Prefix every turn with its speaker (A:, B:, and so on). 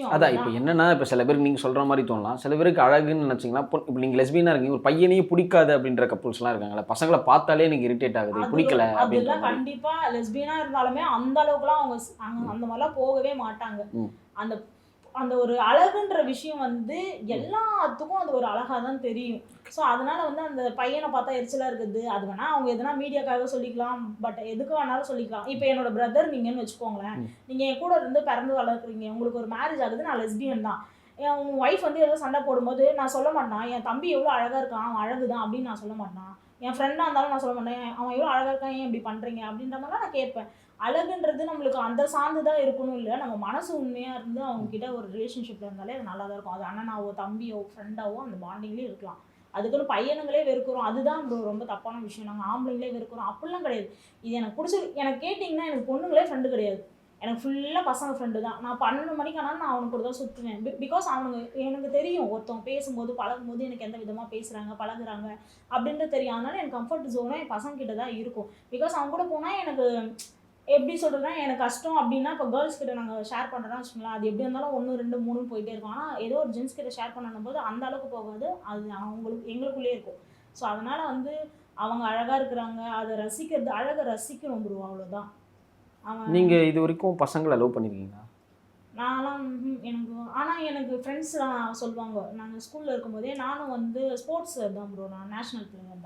A: விஷயம்.
B: அதான் இப்போ என்னன்னா, இப்போ சில பேருக்கு நீங்கள் சொல்கிற மாதிரி தோணலாம். சில பேருக்கு அழகுன்னு நினச்சிங்கன்னா, இப்போ நீங்கள் லெஸ்பியனாக இருக்கீங்க, ஒரு பையனையும் பிடிக்காது அப்படின்ற கப்புள்ஸ்லாம் இருக்காங்கல்ல. பசங்களை பார்த்தாலே எனக்கு இரிட்டேட் ஆகுது, பிடிக்கல அப்படின்ற
A: அதெல்லாம்
B: மாதிரி.
A: கண்டிப்பா லெஸ்பியனா இருந்தாலுமே அந்த அளவுக்குலாம் அவங்க அந்த மாதிரிலாம் போகவே மாட்டாங்க.
B: ம்.
A: அந்த அந்த ஒரு அழகுன்ற விஷயம் வந்து எல்லாத்துக்கும் அது ஒரு அழகா தான் தெரியும். ஸோ அதனால வந்து அந்த பையனை பார்த்தா எரிச்சலா இருக்குது. அது வேணா அவங்க எதனா மீடியாக்காக சொல்லிக்கலாம். பட் எதுக்கு வேணாலும் சொல்லிக்கலாம். இப்போ என்னோட பிரதர் நீங்கன்னு வச்சுக்கோங்களேன். நீங்க என் கூட இருந்து பிறந்து வளர்க்குறீங்க. உங்களுக்கு ஒரு மேரேஜ் ஆகுது. நான் லெஸ்பியன் தான். என் ஒய்ஃப் வந்து ஏதோ சண்டை போடும்போது நான் சொல்ல மாட்டேன். என் தம்பி எவ்வளோ அழகா இருக்கான். அவன் அழகு தான் அப்படின்னு நான் சொல்ல மாட்டேன். என் ஃப்ரெண்டா இருந்தாலும் நான் சொல்ல மாட்டேன். அவன் எவ்வளோ அழகா இருக்கான். ஏன் இப்படி பண்றீங்க? அப்படின்ற மாதிரிலாம் நான் கேட்பேன். அழகுன்றது நம்மளுக்கு அந்த சார்ந்து தான் இருக்கணும் இல்ல. நம்ம மனசு உண்மையா இருந்து அவங்க கிட்ட ஒரு ரிலேஷன்ஷிப்ல இருந்தாலே அது நல்லா தான் இருக்கும். அது அண்ணனாவோ, தம்பியோ, ஃப்ரெண்டாவோ அந்த பாண்டிங்லயே இருக்கலாம். அதுக்குன்னு பையனுங்களே வெறுக்கிறோம். அதுதான் ப்ரோ ரொம்ப தப்பான விஷயம். நாங்க ஆம்பளைங்களே வெறுக்கிறோம். அப்படிலாம் கிடையாது. இது எனக்கு புடிச்சு எனக்கு கேட்டீங்கன்னா எனக்கு பொண்ணுங்களே ஃப்ரெண்டு கிடையாது. எனக்கு ஃபுல்லா பசங்க ஃப்ரெண்டு தான். நான் 12 மணிக்கு ஆனாலும் நான் அவனுங்க கூட தான் சுத்துவேன். பிகாஸ் அவனுங்க எனக்கு தெரியும். ஒருத்தவங்க பேசும்போது, பழகும்போது எனக்கு எந்த விதமா பேசுறாங்க, பழகுறாங்க அப்படின்றது தெரியும். அதனால எனக்கு கம்ஃபர்ட் ஜோனே என் பசங்க கிட்ட தான் இருக்கும். பிகாஸ் அவங்க கூட போனா எனக்கு எப்படி சொல்றதுன்னா, எனக்கு கஷ்டம் அப்படின்னா, இப்போ கேர்ள்ஸ் கிட்ட நாங்க ஷேர் பண்றோம்னா வச்சுக்கோங்களேன், அது எப்படி இருந்தாலும் 1, 2, 3ன்னு போயிட்டே இருக்கும். ஆனா, ஏதோ ஒரு ஜென்ஸ் கிட்ட ஷேர் பண்ணணும்போது அந்த அளவுக்கு போகாது. அது அவங்களுக்கு எங்களுக்குள்ளேயே இருக்கும். ஸோ, அதனால வந்து அவங்க அழகா இருக்கிறாங்க. அத ரசிக்கிறது அழக ரசிக்கணும் ப்ரோ அவ்வளோதான். அவன்
B: நீங்கள் இது வரைக்கும் பசங்களை லவ் பண்ணியிருக்கீங்களா?
A: நான்லாம் எனக்கு ஆனா எனக்கு ஃப்ரெண்ட்ஸ்லாம் சொல்லுவாங்க. நாங்க ஸ்கூல்ல இருக்கும்போதே நானும் வந்து ஸ்போர்ட்ஸ் தான் ப்ரோ. நான் நேஷனல் பிளேயர் தான்.